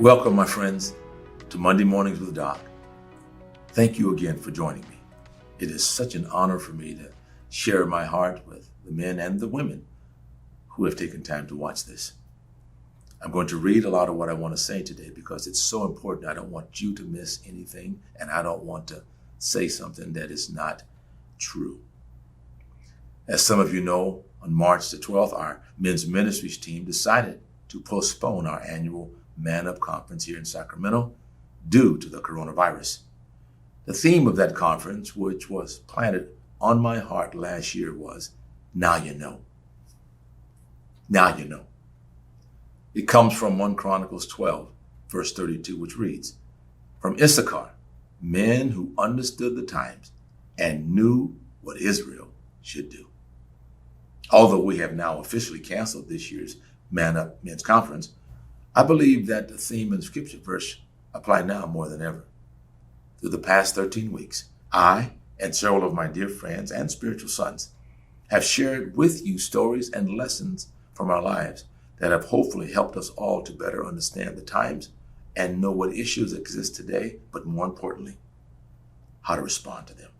Welcome, my friends, to Monday Mornings with Doc. Thank you again for joining me. It is such an honor for me to share my heart with the men and the women who have taken time to watch this. I'm going to read a lot of what I want to say today because it's so important. I don't want you to miss anything, and I don't want to say something that is not true. As some of you know, on March the 12th, our men's ministries team decided to postpone our annual Man Up Conference here in Sacramento due to the coronavirus. The theme of that conference, which was planted on my heart last year, was Now You Know. Now you know. It comes from 1 Chronicles 12, verse 32, which reads, "From Issachar, men who understood the times and knew what Israel should do." Although we have now officially canceled this year's Man Up Men's Conference, I believe that the theme and scripture verse apply now more than ever. Through the past 13 weeks, I and several of my dear friends and spiritual sons have shared with you stories and lessons from our lives that have hopefully helped us all to better understand the times and know what issues exist today, but more importantly, how to respond to them.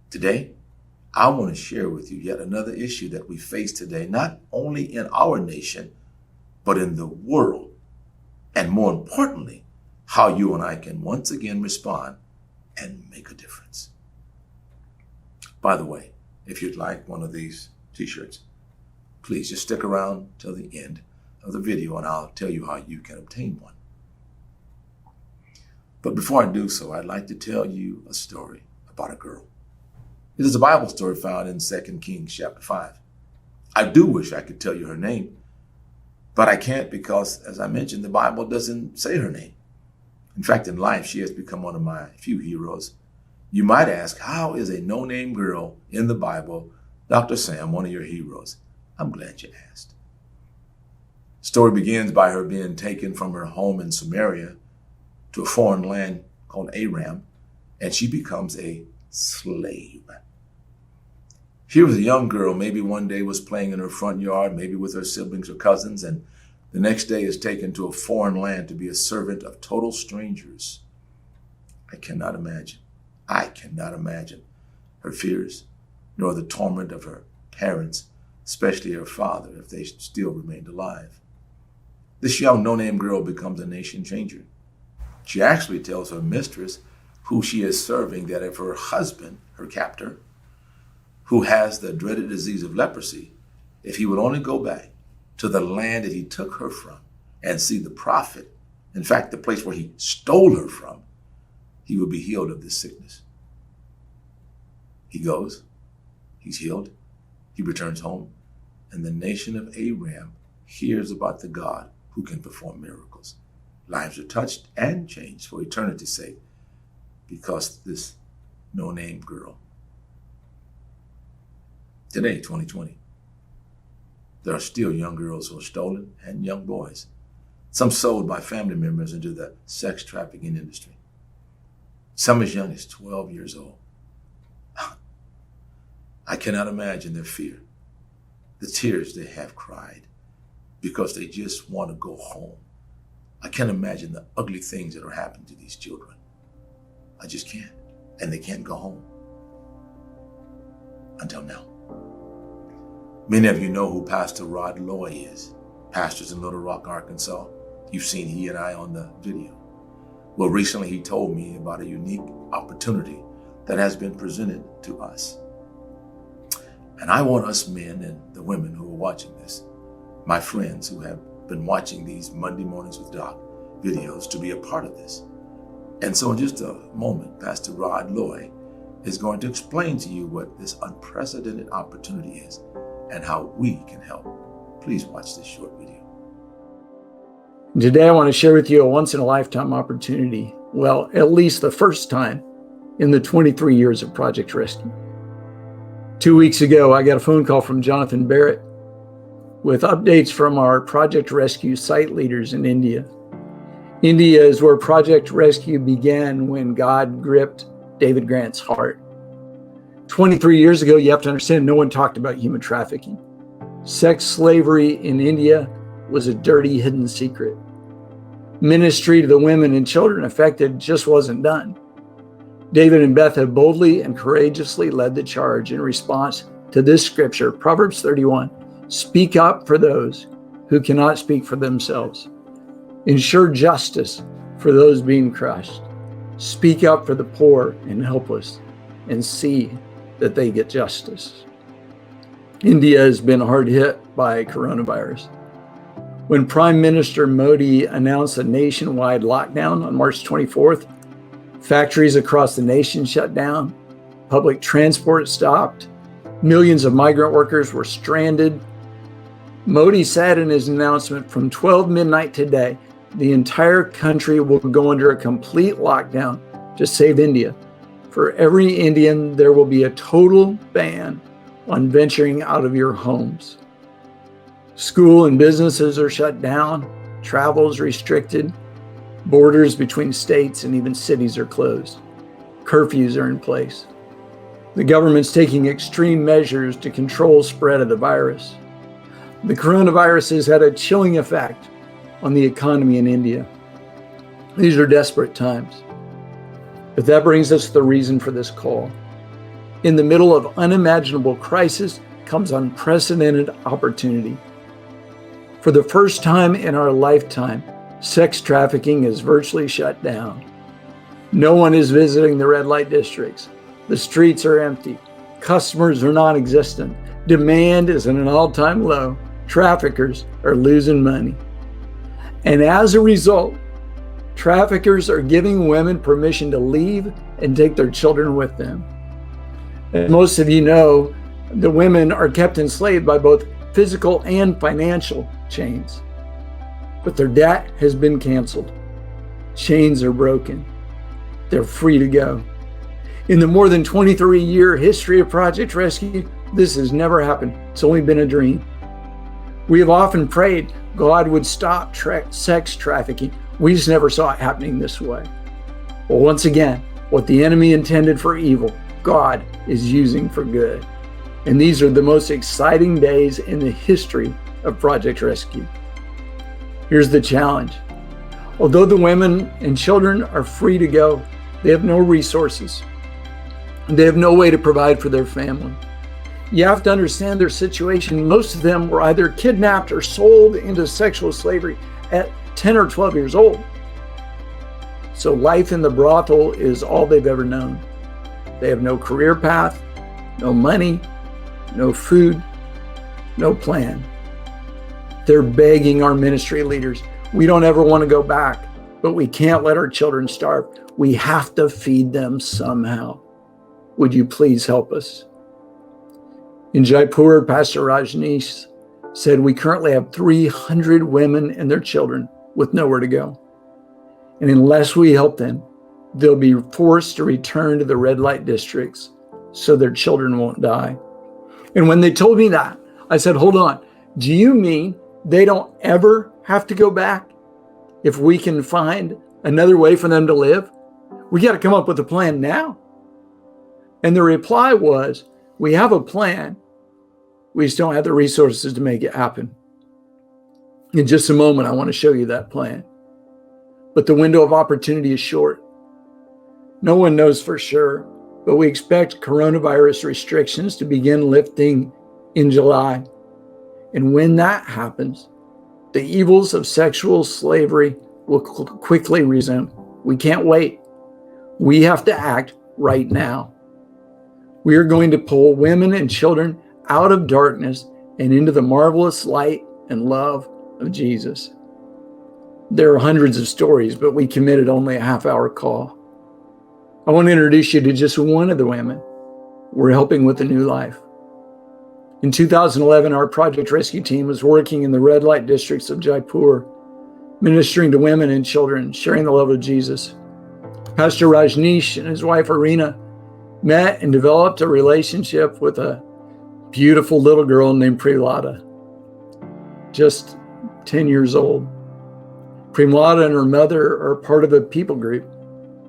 Today, I want to share with you yet another issue that we face today, not only in our nation, but in the world, and more importantly, how you and I can once again respond and make a difference. By the way, if you'd like one of these t-shirts, please just stick around till the end of the video and I'll tell you how you can obtain one. But before I do so, I'd like to tell you a story about a girl. It is a Bible story found in 2 Kings chapter 5. I do wish I could tell you her name, but I can't because, as I mentioned, the Bible doesn't say her name. In fact, in life, she has become one of my few heroes. You might ask, how is a no-name girl in the Bible, Dr. Sam, one of your heroes? I'm glad you asked. The story begins by her being taken from her home in Samaria to a foreign land called Aram, and she becomes a slave. She was a young girl, maybe one day was playing in her front yard, maybe with her siblings or cousins, and the next day is taken to a foreign land to be a servant of total strangers. I cannot imagine her fears, nor the torment of her parents, especially her father, if they still remained alive. This young no-name girl becomes a nation changer. She actually tells her mistress, who she is serving, that if her husband, her captor, who has the dreaded disease of leprosy, if he would only go back to the land that he took her from and see the prophet, in fact, the place where he stole her from, he would be healed of this sickness. He goes, he's healed, he returns home, and the nation of Aram hears about the God who can perform miracles. Lives are touched and changed for eternity's sake because this no-name girl. Today, 2020, there are still young girls who are stolen and young boys, some sold by family members into the sex trafficking industry. Some as young as 12 years old. I cannot imagine their fear, the tears they have cried because they just want to go home. I can't imagine the ugly things that are happening to these children. I just can't. And they can't go home. Until now. Many of you know who Pastor Rod Loy is. Pastors in Little Rock, Arkansas. You've seen he and I on the video. Well, recently he told me about a unique opportunity that has been presented to us. And I want us men and the women who are watching this, my friends who have been watching these Monday Mornings with Doc videos, to be a part of this. And so in just a moment, Pastor Rod Loy is going to explain to you what this unprecedented opportunity is and how we can help. Please watch this short video. Today I want to share with you a once-in-a-lifetime opportunity. Well, at least the first time in the 23 years of Project Rescue. 2 weeks ago, I got a phone call from Jonathan Barrett with updates from our Project Rescue site leaders in India. India is where Project Rescue began when God gripped David Grant's heart. 23 years ago, you have to understand, no one talked about human trafficking. Sex slavery in India was a dirty, hidden secret. Ministry to the women and children affected just wasn't done. David and Beth have boldly and courageously led the charge in response to this scripture, Proverbs 31. Speak up for those who cannot speak for themselves. Ensure justice for those being crushed. Speak up for the poor and helpless, and see that they get justice. India has been hard hit by coronavirus. When Prime Minister Modi announced a nationwide lockdown on March 24th, factories across the nation shut down, public transport stopped, millions of migrant workers were stranded. Modi said in his announcement, from 12 midnight today, the entire country will go under a complete lockdown to save India. For every Indian, there will be a total ban on venturing out of your homes. School and businesses are shut down, travel is restricted, borders between states and even cities are closed. Curfews are in place. The government's taking extreme measures to control spread of the virus. The coronavirus has had a chilling effect on the economy in India. These are desperate times. But that brings us to the reason for this call. In the middle of unimaginable crisis comes unprecedented opportunity. For the first time in our lifetime, sex trafficking is virtually shut down. No one is visiting the red light districts. The streets are empty. Customers are non-existent. Demand is at an all-time low. Traffickers are losing money. And as a result, traffickers are giving women permission to leave and take their children with them. As most of you know, the women are kept enslaved by both physical and financial chains. But their debt has been canceled. Chains are broken. They're free to go. In the more than 23-year history of Project Rescue, this has never happened. It's only been a dream. We have often prayed God would stop sex trafficking. We just never saw it happening this way. Well, once again, what the enemy intended for evil, God is using for good. And these are the most exciting days in the history of Project Rescue. Here's the challenge. Although the women and children are free to go, they have no resources. They have no way to provide for their family. You have to understand their situation. Most of them were either kidnapped or sold into sexual slavery at 10 or 12 years old. So life in the brothel is all they've ever known. They have no career path, no money, no food, no plan. They're begging our ministry leaders. We don't ever want to go back, but we can't let our children starve. We have to feed them somehow. Would you please help us? In Jaipur, Pastor Rajneesh said we currently have 300 women and their children with nowhere to go. And unless we help them, they'll be forced to return to the red light districts so their children won't die. And when they told me that, I said, hold on, do you mean they don't ever have to go back if we can find another way for them to live? We got to come up with a plan now. And the reply was, we have a plan. We just don't have the resources to make it happen. In just a moment, I want to show you that plan. But the window of opportunity is short. No one knows for sure, but we expect coronavirus restrictions to begin lifting in July. And when that happens, the evils of sexual slavery will quickly resume. We can't wait. We have to act right now. We are going to pull women and children out of darkness and into the marvelous light and love of Jesus. There are hundreds of stories, but we committed only a half-hour call. I want to introduce you to just one of the women we're helping with a new life. In 2011, our Project Rescue team was working in the red light districts of Jaipur, ministering to women and children, sharing the love of Jesus. Pastor Rajneesh and his wife Arina met and developed a relationship with a beautiful little girl named Prehlada, just 10 years old. Prehlada and her mother are part of a people group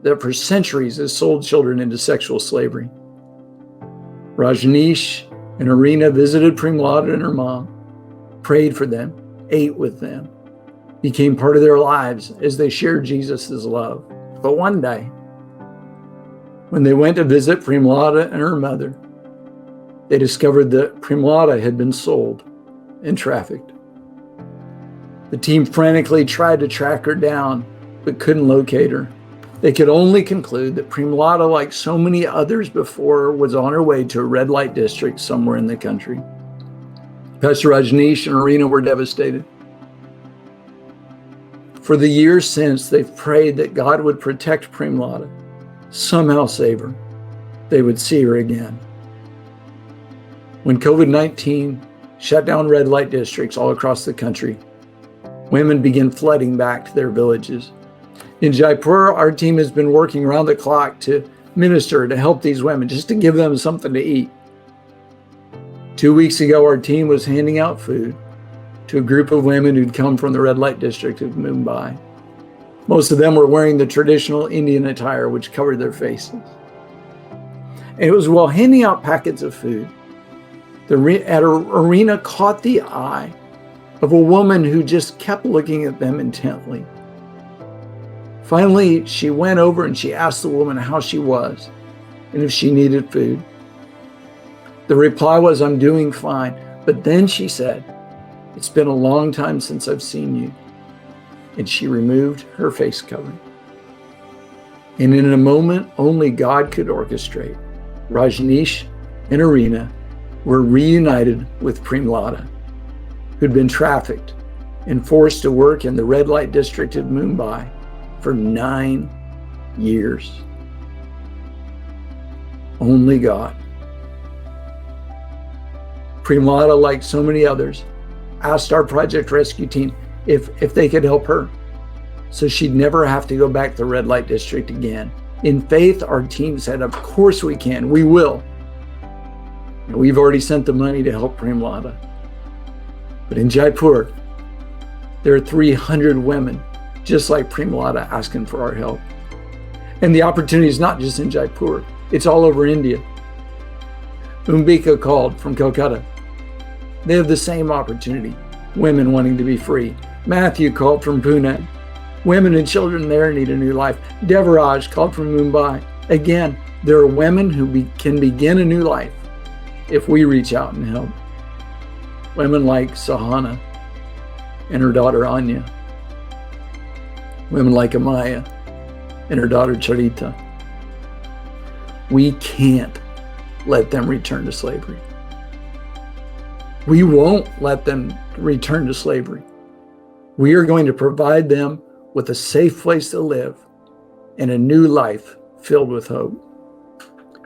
that for centuries has sold children into sexual slavery. Rajneesh and Arina visited Prehlada and her mom, prayed for them, ate with them. became part of their lives as they shared Jesus' love. But one day, when they went to visit Primlada and her mother, they discovered that Primlada had been sold and trafficked. The team frantically tried to track her down, but couldn't locate her. They could only conclude that Primlada, like so many others before, was on her way to a red light district somewhere in the country. Pastor Rajneesh and Arena were devastated. For the years since, they've prayed that God would protect Primlada, somehow save her. They would see her again. When COVID-19 shut down red light districts all across the country, women began flooding back to their villages. In Jaipur, our team has been working around the clock to minister, to help these women, just to give them something to eat. 2 weeks ago, our team was handing out food to a group of women who'd come from the red light district of Mumbai. Most of them were wearing the traditional Indian attire, which covered their faces. And it was while handing out packets of food, Arena caught the eye of a woman who just kept looking at them intently. Finally, she went over and she asked the woman how she was and if she needed food. The reply was, "I'm doing fine." But then she said, "It's been a long time since I've seen you." And she removed her face covering. And in a moment only God could orchestrate, Rajneesh and Arena were reunited with Primlada, who'd been trafficked and forced to work in the red light district of Mumbai for 9 years. Only God. Primlada, like so many others, asked our Project Rescue team if they could help her, so she'd never have to go back to the red light district again. In faith, our team said, "Of course we can, we will." And we've already sent the money to help Primlada. But in Jaipur, there are 300 women just like Primlada asking for our help. And the opportunity is not just in Jaipur, it's all over India. Umbika called from Calcutta. They have the same opportunity, women wanting to be free. Matthew called from Pune. Women and children there need a new life. Devaraj called from Mumbai. Again, there are women who can begin a new life if we reach out and help. Women like Sahana and her daughter Anya. Women like Amaya and her daughter Charita. We can't let them return to slavery. We won't let them return to slavery. We are going to provide them with a safe place to live and a new life filled with hope.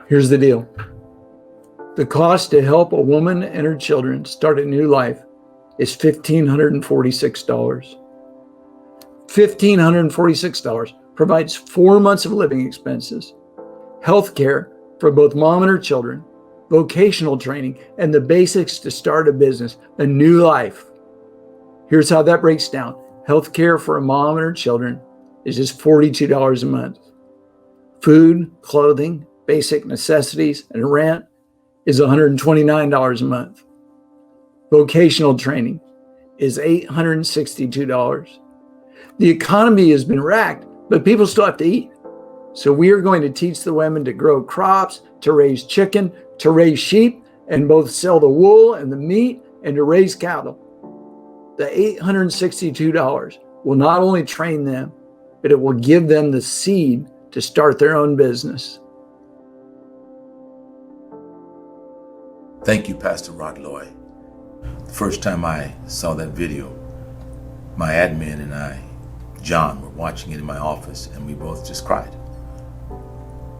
Here's the deal. The cost to help a woman and her children start a new life is $1,546. $1,546 provides 4 months of living expenses, health care for both mom and her children, vocational training, and the basics to start a business, a new life. Here's how that breaks down. Health care for a mom and her children is just $42 a month. Food, clothing, basic necessities, and rent is $129 a month. Vocational training is $862. The economy has been wrecked, but people still have to eat. So we are going to teach the women to grow crops, to raise chicken, to raise sheep, and both sell the wool and the meat, and to raise cattle. The $862 will not only train them, but it will give them the seed to start their own business. Thank you, Pastor Rod Loy. The first time I saw that video, my admin and I, John, were watching it in my office, and we both just cried.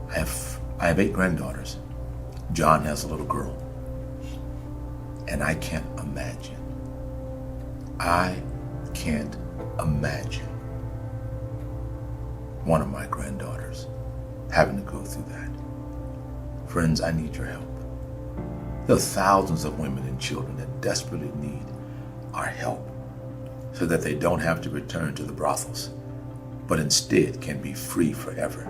I have 8 granddaughters. John has a little girl. And I can't imagine one of my granddaughters having to go through that. Friends, I need your help. There are thousands of women and children that desperately need our help so that they don't have to return to the brothels, but instead can be free forever.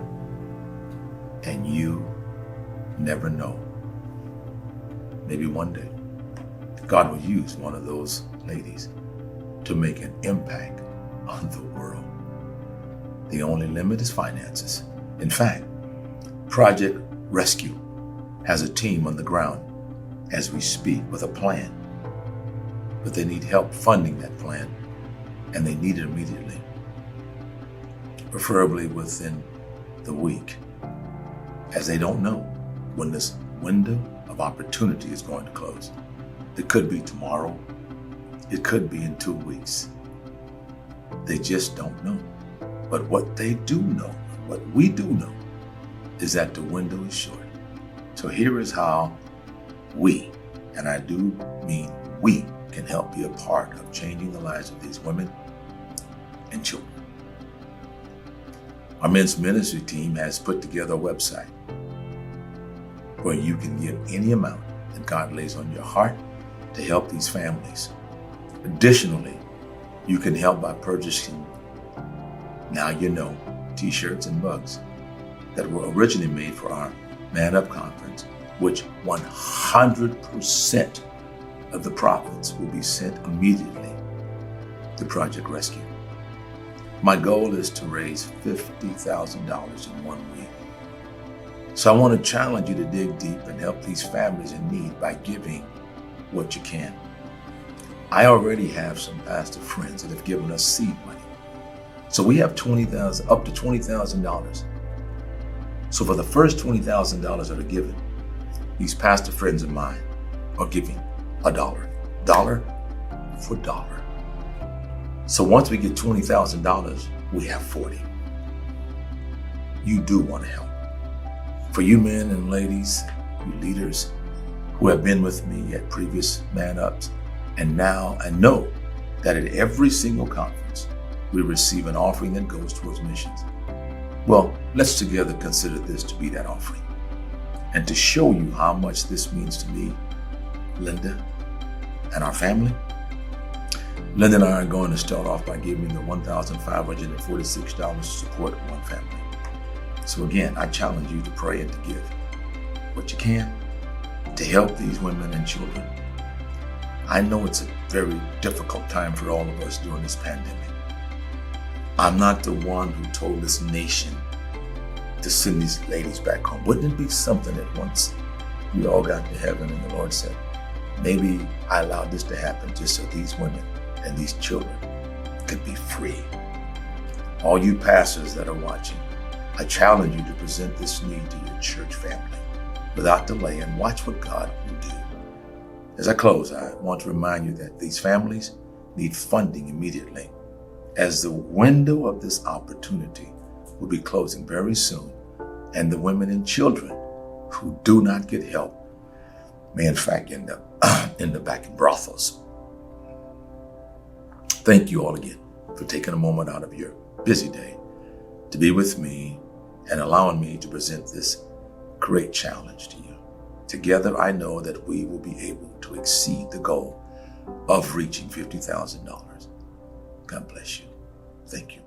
And you never know. Maybe one day, God will use one of those ladies to make an impact of the world. The only limit is finances. In fact, Project Rescue has a team on the ground as we speak with a plan, but they need help funding that plan, and they need it immediately, preferably within the week, as they don't know when this window of opportunity is going to close. It could be tomorrow. It could be in 2 weeks. They just don't know. But what they do know, what we do know, is that the window is short. So here is how we, and I do mean we, can help be a part of changing the lives of these women and children. Our men's ministry team has put together a website where you can give any amount that God lays on your heart to help these families. Additionally, you can help by purchasing Now You Know t-shirts and mugs that were originally made for our Man Up conference, which 100% of the profits will be sent immediately to Project Rescue. My goal is to raise $50,000 in 1 week. So I want to challenge you to dig deep and help these families in need by giving what you can. I already have some pastor friends that have given us seed money. So we have up to $20,000. So for the first $20,000 that are given, these pastor friends of mine are giving $1 for dollar. So once we get $20,000, we have 40. You do want to help. For you men and ladies, you leaders who have been with me at previous Man Ups, and now I know that at every single conference, we receive an offering that goes towards missions. Well, let's together consider this to be that offering. And to show you how much this means to me, Linda, and our family, Linda and I are going to start off by giving the $1,546 to support one family. So again, I challenge you to pray and to give what you can to help these women and children. I know it's a very difficult time for all of us during this pandemic. I'm not the one who told this nation to send these ladies back home. Wouldn't it be something that once we all got to heaven and the Lord said, maybe I allowed this to happen just so these women and these children could be free. All you pastors that are watching, I challenge you to present this need to your church family without delay and watch what God will do. As I close, I want to remind you that these families need funding immediately, as the window of this opportunity will be closing very soon, and the women and children who do not get help may in fact end up back in brothels. Thank you all again for taking a moment out of your busy day to be with me and allowing me to present this great challenge to you. Together, I know that we will be able to exceed the goal of reaching $50,000. God bless you. Thank you.